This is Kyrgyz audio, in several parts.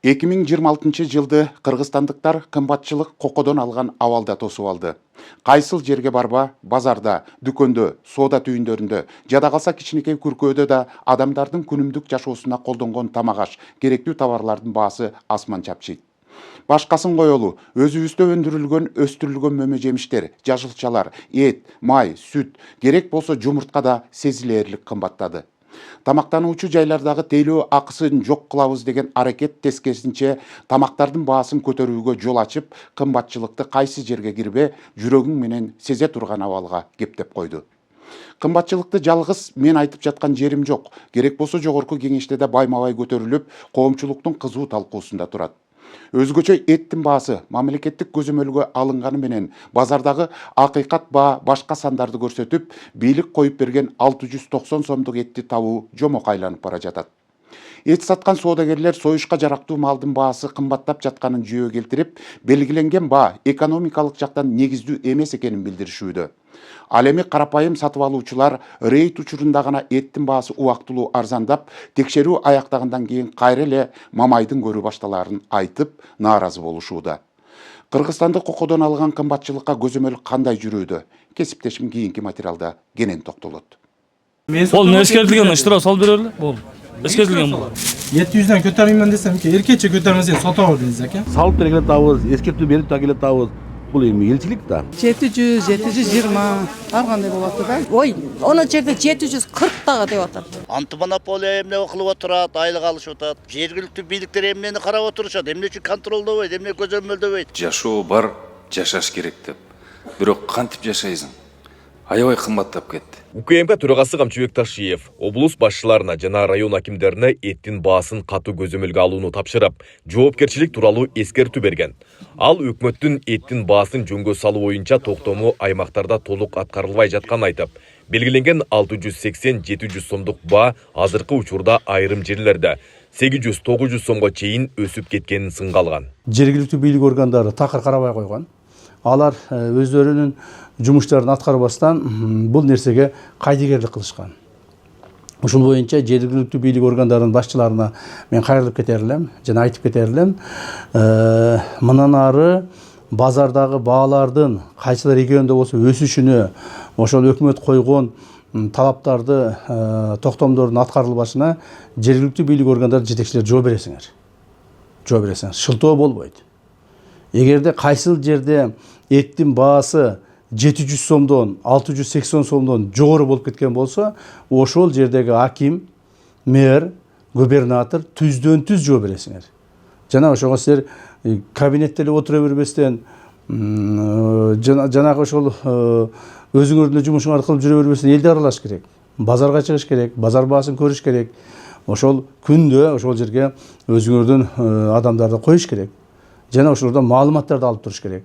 2026-жылды кыргызстандыктар кымбатчылык кокодон алган абалда тосуп алды. Кайсыл жерге барба, базарда, дүкөндө, соода түйүндөрүндө, жада калса кичинекей күркөөдө да адамдардын күнүмдүк жашоосуна колдонгон тамак-аш, керектүү товарлардын баасы асман чапчыйт. Башкасын коелу, өзүбүздө өндүрүлгөн, өстүрүлгөн мөмө жемиштер, жашылчалар, эт, май, сүт, керек болсо жумуртка да сезилээрлик кымбаттады. Тамактануучу жайлардагы тейлөө акысын жок кылабыз деген аракет тескерисинче тамактардын баасын көтөрүүгө жол ачып, кымбатчылыкты кайсы жерге кирбе, жүрөгүң менен сезе турган абалга кептеп койду. Кымбатчылыкты жалгыз мен айтып жаткан жерим жок. Керек болсо жогорку кеңеште да байма-бай көтөрүлүп, коомчулуктун кызуу талкуусунда турат. Өзгөчө эттин баасы мамлекеттик көзөмөлгө алынганы менен базардагы акыйкат баа башка сандарды көрсөтүп, бийлик коюп берген 690 сомдук этти табуу жомок айланып бара жатат. Эт саткан соодагерлер союшка жарактуу малдын баасы кымбаттап жатканын жүйө келтирип, белгиленген баа экономикалык жактан негиздүү эмес экенин билдиришүүдө. Ал эми карапайым сатып алуучулар рейд учурунда гана эттин баасы убактылуу арзандап, текшерүү аяктагандан кийин кайра эле мамайдын көрү башталарын айтып, нааразы болушууда. Кыргызстанды кокодон алган кымбатчылыкка көзөмөл кандай жүрүүдө? Кесиптешим кийинки материалда кенен токтолот. Бул эскертилген штраф салып берели. Бул эскертилген бул. 700'den көтөрмөймөн десем ки, эркече көтөрмөсөң сатып ал дейсиз экен. Салып бергиле табыз, эскертүү берип та келе табыз. Бул эми элчилик да. 700, 720 ар кандай болот да. Ой, оны жерде 740 дагы деп атат. Антимонополия эмне кылып отурат, айлык алышып атат. Жергиликтүү бийликтер эмнени карап отурушат, эмне үчүн контролдобойт, эмне көзөмөлдөбөйт. Жашоо бар, жашаш керек деп. Бирок кантип жашайсың? Аябай кымбаттап кетти. УКМК төрагасы Камчыбек Ташиев облус башчыларына жана район акимдерине эттин баасын катуу көзөмөлгө алууну тапшырып, жоопкерчилик тууралуу эскертүү берген. Ал өкмөттүн эттин баасын жөнгө салуу боюнча токтому аймактарда толук аткарылбай жатканын айтып, белгиленген 680-700 сомдук баа азыркы учурда айрым жерлерде 800-900 сомго чейин өсүп кеткенин сынга алган. Жергиликтүү бийлик органдары такыр карабай койгон. Алар өздөрүнүн жумуштарын аткарбастан бул нерсеге кайдыгерлик кылышкан. Ушул боюнча жергиликтүү бийлик органдарынын башчыларына мен кайрылып кетер элем жана айтып кетер элем. Мындан ары базардагы баалардын кайсылар экөөндө болсо өсүшүнө, ошол өкмөт койгон талаптарды, токтомдордун аткарылбашына жергиликтүү бийлик органдары жетекчилер жооп бересиңер. Жооп бересиңер. Шылтоо болбойт. Эгерде кайсыл жерде эттин баасы 700 сомдон 680 сомдон жогору болуп кеткен болсо, ошол жердеги аким, мэр, губернатор түздөн түз жооп бересиңер. Жана ошого силер кабинетте эле отура бербестен, жанагы ошол өзүңөрдүн жумушуңарды кылып жүрө бербестен элди аралаш керек. Базарга чыгыш керек, базар баасын көрүш керек. Ошол күндө ошол жерге өзүңөрдүн адамдарды коюш керек. Жана ошолордон маалыматтарды алып туруш керек.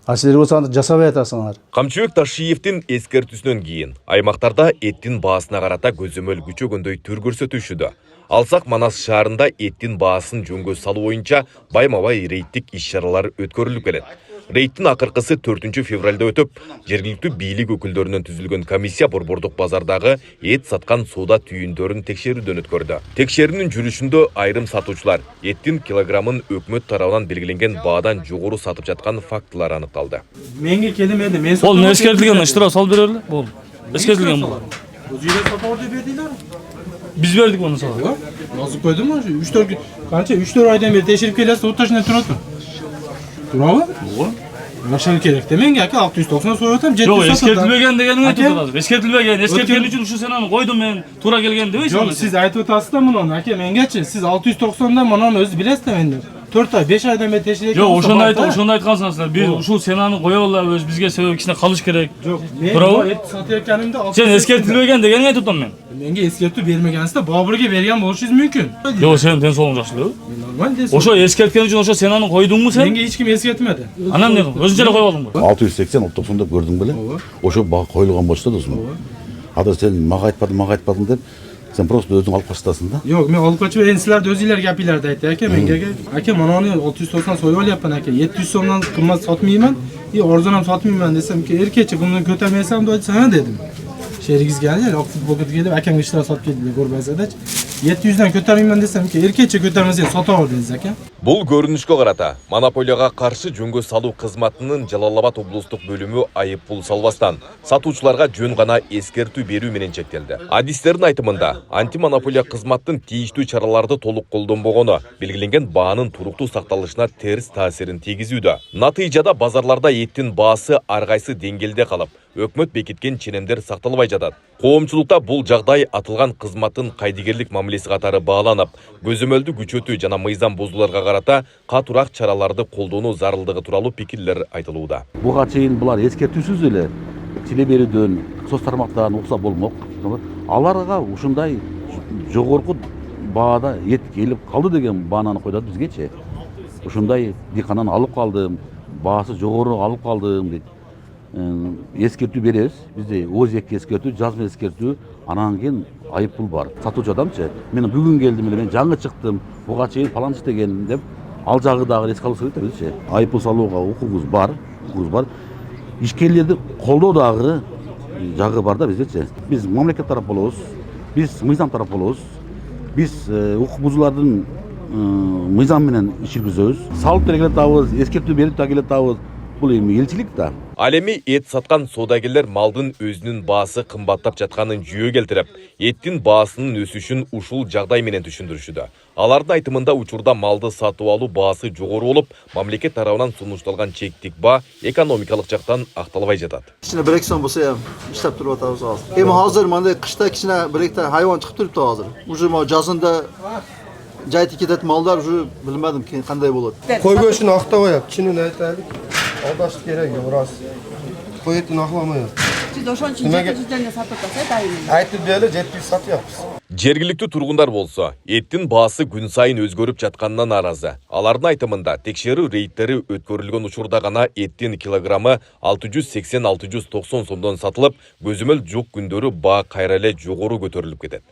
Силер болсо аны жасабай атасыңар. Камчыбек Ташиевдин эскертүүсүнөн кийин аймактарда эттин баасына карата көзөмөл күчөгөндөй түр көрсөтүшүүдө. Алсак Манас шаарында эттин баасын жөнгө салуу боюнча байма-бай рейдтик иш-чаралар өткөрүлүп келет. Рейдтин акыркысы 4 февралда өтүп, жергиликтүү бийлик өкүлдөрүнөн түзүлгөн комиссия борбордук базардагы эт саткан соода түйүндөрүн текшерүүдөн өткөрдү. Текшерүүнүн жүрүшүндө айрым сатуучулар эттин килограммын өкмөт тарабынан белгиленген баадан жогору сатып жаткан фактылар аныкталды. Менге келмеди, мен Бул эскертилген штраф салып берели. Бул эскертилген бул. Өзүлөр сатып алып бердилер. Биз бердик муну сага. Назып койдум ошо 3-4 канча 3-4 айдан бери текшерип келесиз, отташына турат. Турабы? Ооба. Ошол керек да менге ака 690 союп атам, 700 Жок, эскертилбеген дегениңи айтып атасыз. Эскертилбеген, эскерткен үчүн ушу сен аны койдум мен, туура келген дебейсиз. Жок, сиз айтып атасыз да муну, ака менгечи, сиз 690 да мунун өзү билесиз да мендер. 4 ай, 5 айдан бери текшерип. Жок, ошондо айткансыңар. Бир ушул сен аны коёбула, өз бизге себеп кичине калыш керек. Жок, мен эт сатып экенимде Сен эскертилбеген дегениңи айтып атам мен. Менге эскертүү бермегенсизде Бабурге берген болушуңуз мүмкүн. Жок, сенин ден соолугуң жакшы элеби? Нормально десиң. Ошо эскерткен үчүн ошо сен аны койдуңбу сен? Менге эч ким эскертмеди. Анан эмне кылдың? Өзүң эле коюп алдыңбы? 680 90 деп көрдүң беле? Ошо бага коюлган болчу да досум. Ада сен мага айтпадың деп, сен просто өзүң алып качтасың да. Жок, мен алып качып берейин, силерди өзүлөр гапилерди айтты ака менге. Ака, мынаны 690 союп алыпмын ака. 700 сомдон кымбат сатмаймын, арзан сатмаймын десем ки, эркечи кымны көтөрмөйсөм деп айтсаң дедим. Шеригиз келди, футболка келип, акаң иштер сатып келди, көрбөйсөдөчү. 700'den көтөрмөймөн десем ки, эркечи көтөрмөсөң сатып ал дейсиз ака. Бул көрүнүшкө карата монополияга каршы жөнгө салуу кызматынын Жалал Абад облустук бөлүмү айып пул салбастан сатуучуларга жөн гана эскертүү берүү менен чектелди. Адистердин айтымында антимонополия кызматтын тийиштүү чараларды толук колдонбогону белгиленген баанын туруктуу сакталышына терс таасирин тийгизүүдө. Натыйжада базарларда эттин баасы ар кайсы деңгээлде калып, өкмөт бекиткен ченемдер сакталбай жатат. Коомчулукта бул жагдай атылган кызматтын кайдыгерлик мамилеси катары бааланып, көзөмөлдү күчөтүү жана мыйзам бузууларга карата катуураак чараларды колдонуу зарылдыгы тууралуу пикирлер айтылууда. Буга чейин булар эскертүүсүз эле тиле берүүдөн, соц тармактан укса болмок. Аларга ушундай жогорку баада эт келип калды деген баананы койдот бизгечи. Ушундай дыйкандан алып калдым, баасы жогору алып калдым дейт. Эскертүү беребиз. Бизде ОЗЕК эскертүү, жазма эскертүү, анан кийин айып пул бар. Сатуучу адамчы, мен бүгүн келдим эле, мен жаңы чыктым, буга чейин паланчы деген деп, ал жагы дагы эске алып керек бизчи. Айып пул салууга укугубуз бар. Ишкерлерди колдоо дагы жагы бар да биздечи. Биз мамлекет тарап болобуз, биз мыйзам тарап болобуз. Биз укук бузуулардын мыйзам менен иш жүргүзөбүз. Салып да келе атабыз, эскертүү берип да келе атабыз. Бул эми элчилик да. Ал эми эт саткан соодагерлер малдын өзүнүн баасы кымбаттап жатканын жүйө келтирип, эттин баасынын өсүшүн ушул жагдай менен түшүндүрүшүүдө. Алардын айтымында учурда малды сатып алуу баасы жогору болуп, мамлекет тарабынан сунушталган чектик баа экономикалык жактан акталбай жатат. Кичине 1-2 сом болсо ham иштеп туруп атабыз азыр. Эми азыр мындай кышта кичине 1-2 хайван чыгып турупту азыр. Уже могу жазында жайты кетет малдар уже билмедим кандай болот. Кой көшүн актабайат, чынын айтайлык. Алдаш керек рас. Кой этин акламайат. Сиз ошон үчүн 700 сатып атасыз дайым. Айтып деле 700 сатыппыз. Жергиликтүү тургундар болсо, эттин баасы күн сайын өзгөрүп жатканынан наразы. Алардын айтымында текшерүү рейдтери өткөрүлгөн учурда гана эттин килограммы 680-690 сомдон сатылып, көзөмөл жок күндөрү баа кайра эле жогору көтөрүлүп кетет.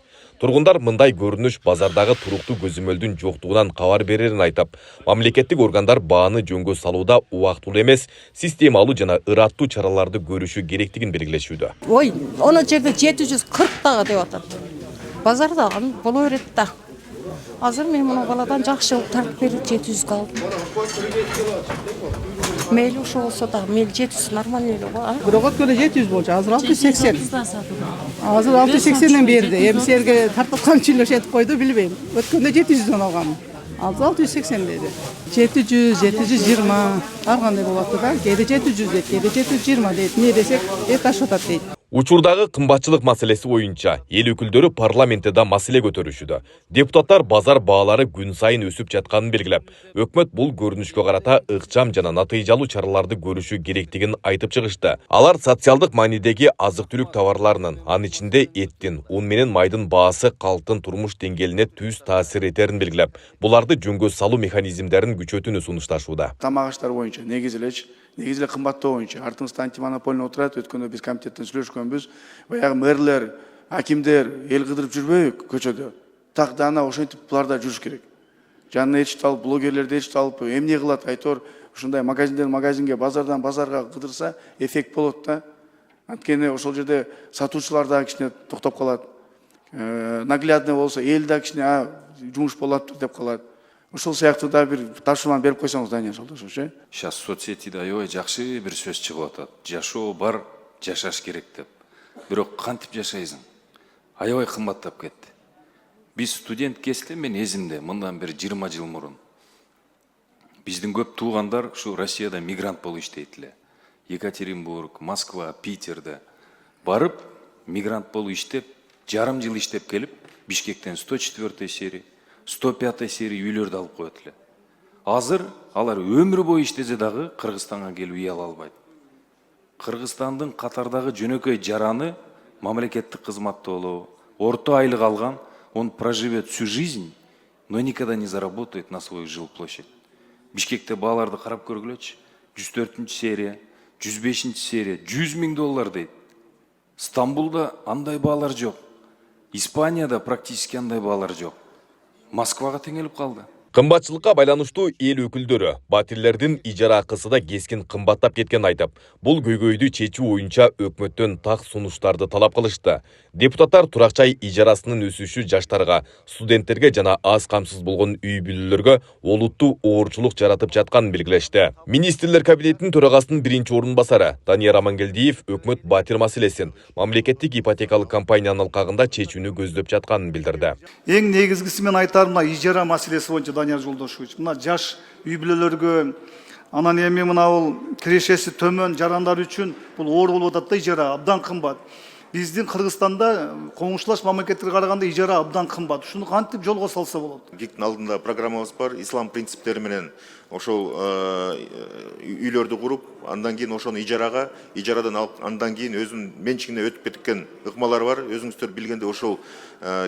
Тургундар мындай көрүнүш базардагы туруктуу көзөмөлдүн жоктугунан кабар берерин айтып, мамлекеттик органдар бааны жөнгө салууда убактылуу эмес, системалуу жана ыраттуу чараларды көрүшү керектигин белгилешүүдө. Ой, оны жерде 740 дагы деп атат. Базарда боло берет да. Азыр мен муну баладан жакшы тартып берип 700 калдым. Мейли ошо болсо да, мейли 700 нормально эле го. Бирок өткөндө 700 болчу, азыр 680. Азыр 680ден берди. Эми силерге тарткан үчүн ошентип койду билбейм. Өткөндө 700дөн алгам. Азыр 680 деди. 700, 720 ар кандай болот да. Кээде 700 дейт, кээде 720 дейт. Эмне десек, эт ашып атат дейт. Учурдагы кымбатчылык маселеси боюнча эл өкүлдөрү парламентте маселе көтөрүшүүдө. Депутаттар базар баалары күн сайын өсүп жатканын белгилеп, өкмөт бул көрүнүшкө карата ыкчам жана натыйжалуу чараларды көрүшү керектигин айтып чыгышты. Алар социалдык маанидеги азык-түлүк товарларынын, анын ичинде эттин, ун менен майдын баасы калктын турмуш деңгээлине түз таасир этерин белгилеп, буларды жөнгө салуу механизмдерин күчөтүүнү сунушташууда. Тамак аштар боюнча негизи эле кымбаттоо боюнча артыңызда антимонополный отурат. Өткөндө биз комитеттен сүйлөшкөнбүз. Баягы мэрлер, акимдер эл кыдырып жүрбөйбү көчөдө. Так дана ошентип буларда жүрүш керек. Жанына ээрчитип алып, блогерлерди ээрчитип алып, эмне кылат айтор, ушундай магазинден магазинге, базардан базарга кыдырса эффект болот да. Анткени ошол жерде сатуучулар да кичине токтоп калат. Наглядный болсо эл да кичине жумуш болот деп калат. Ошол сыяктуу да бир тапшырманы берип койсоңуз Дания Жолдошович. Сейчас соцсетиде аябай жакшы бир сөз чыгып атат. Жашоо бар, жашаш керек деп. Бирок кантип жашайсың? Аябай кымбаттап кетти. Биз студент кезде мен эзимде, мындан бир 20 жыл мурун. Биздин көп туугандар ушу Россияда мигрант болуп иштейт эле. Екатеринбург, Москва, Питерде барып мигрант болуп иштеп, жарым жыл иштеп келип, Бишкектен 104 серия 105 серия үйлөрдү алып коет эле. Азыр алар өмүр бою иштесе дагы Кыргызстанга келип үй ала албайт. Кыргызстандын катардагы жөнөкөй жараны мамлекеттик кызматта болобу, орто айлык алган, он проживет всю жизнь, но никогда не заработает на свою жилплощадь. Бишкекте бааларды карап көргүлөчү. 104 серия, 105 серия, 100 000 доллар дейт. Стамбулда андай баалар жок. Испанияда практически андай баалар жок. Москвага теңелип калды. Кымбатчылыкка байланыштуу эл өкүлдөрү батирлердин ижара акысы да кескин кымбаттап кеткен айтып, бул көйгөйдү чечүү боюнча өкмөттөн так сунуштарды талап кылышты. Депутаттар туракчай ижарасынын өсүшү жаштарга, студенттерге жана аз камсыз болгон үй бүлөлөргө олуттуу оорчулук жаратып жатканын белгилешти. Министрлер кабинетинин төрагасынын биринчи орун басары Данияр Амангелдиев өкмөт батир маселесин мамлекеттик ипотекалык компаниянын алкагында чечүүнү көздөп жатканын билдирди. Эң негизгиси мен айтарым мына ижара маселеси боюнча Данияр Жолдошевич. Мына жаш үй бүлөлөргө анан эми мына бул кирешеси төмөн жарандар үчүн бул оор болуп атат да, ижара абдан кымбат. Биздин Кыргызстанда коңшулаш мамлекеттерге караганда ижара абдан кымбат. Ушуну кантип жолго салса болот? ГИКтин алдында программабыз бар. Ислам принциптери менен ошол үйлөрдү куруп, андан кийин ошону ижарадан алып, андан кийин өзүнүн менчигине өтүп кеткен ыкмалар бар. Өзүңүздөр билгендей ошол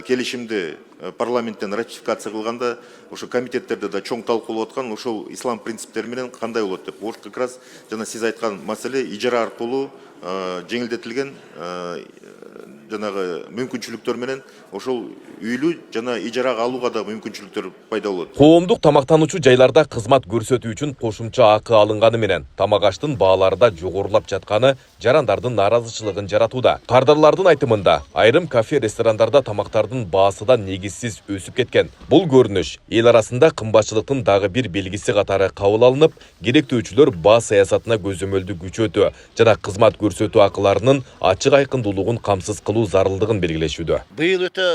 келишимди парламенттен ратификация кылганда, ошо комитеттерде да чоң талкуулап аткан ошол ислам принциптери менен кандай болот деп. Ошо как раз жана сиз айткан маселе ижара аркылуу жеңилдетилген жанагы мүмкүнчүлүктөр менен ошол үйлүү жана ижарага алууга да мүмкүнчүлүктөр пайда болот. Коомдук тамактануучу жайларда кызмат көрсөтүү үчүн кошумча акы алынганы менен тамак аштын баалары да жогорулап жатканы жарандардын нааразычылыгын жаратууда. Кардарлардын айтымында айрым кафе ресторандарда тамактардын баасы да негизсиз өсүп кеткен. Бул көрүнүш эл арасында кымбатчылыктын дагы бир белгиси катары кабыл алынып, керектөөчүлөр баа саясатына көзөмөлдү күчөтүү жана кызмат көрсөтүү акыларынын ачык айкындуулугун камсыз кылуу зарылдыгын белгилешүүдө. Быйыл өтө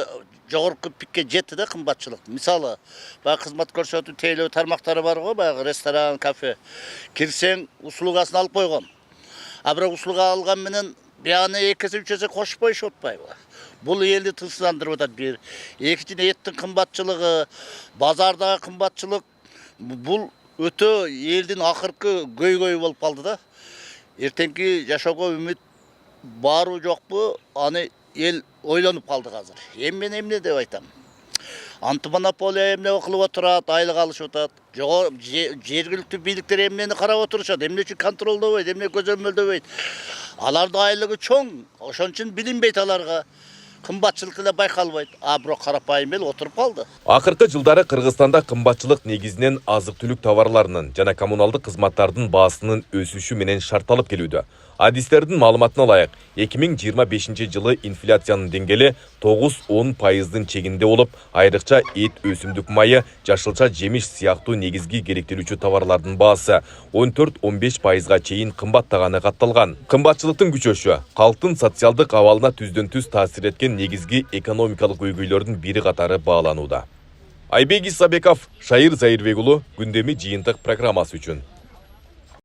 жогорку пикке жетти да кымбатчылык. Мисалы, баягы кызмат көрсөтүү тейлөө тармактары бар го, баягы ресторан, кафе. Кирсең, услугасын алып койгон. А бирок услуга алган менен бияны 2 эсе 3 эсе кошпойшуп атпайбы? Бул элди тынчсыздандырып атат бир. Экинчиден эттин кымбатчылыгы, базардагы кымбатчылык бул өтө элдин акыркы көйгөйү болуп калды да. Эртеңки жашоого үмүт бару жокпу? Аны эл ойлонуп калды азыр. Эми мен эмне деп айтам? Антимонополия эмне кылып отурат, айлык алышып атат. Жергиликтүү бийликтер эмнени карап отурушат, эмне үчүн контролдобойт, эмне көзөмөлдөбөйт. Алардын айлыгы чоң, ошон үчүн билинбейт аларга. Кымбатчылык эле байкалбайт. А бирок карапайым эл отуруп калды. Акыркы жылдары Кыргызстанда кымбатчылык негизинен азык-түлүк товарларынын жана коммуналдык кызматтардын баасынын өсүшү менен шартталып келүүдө. Адистердин маалыматына ылайык, 2025 жылы инфляциянын деңгели 9-10% чегинде болуп, айрыкча эт, өсүмдүк майы, жашылча жемиш сыяктуу негизги керектелүүчү товарлардын баасы 14-15%га чейин кымбаттаганы катталган. Кымбатчылыктын күчөшү калктын социалдык абалына түздөн-түз таасир эткен негизги экономикалык көйгөйлөрдүн бири катары бааланууда. Айбек Исабеков, Шайыр Зайырбек уулу, Күндөмү жыйынтык программасы үчүн.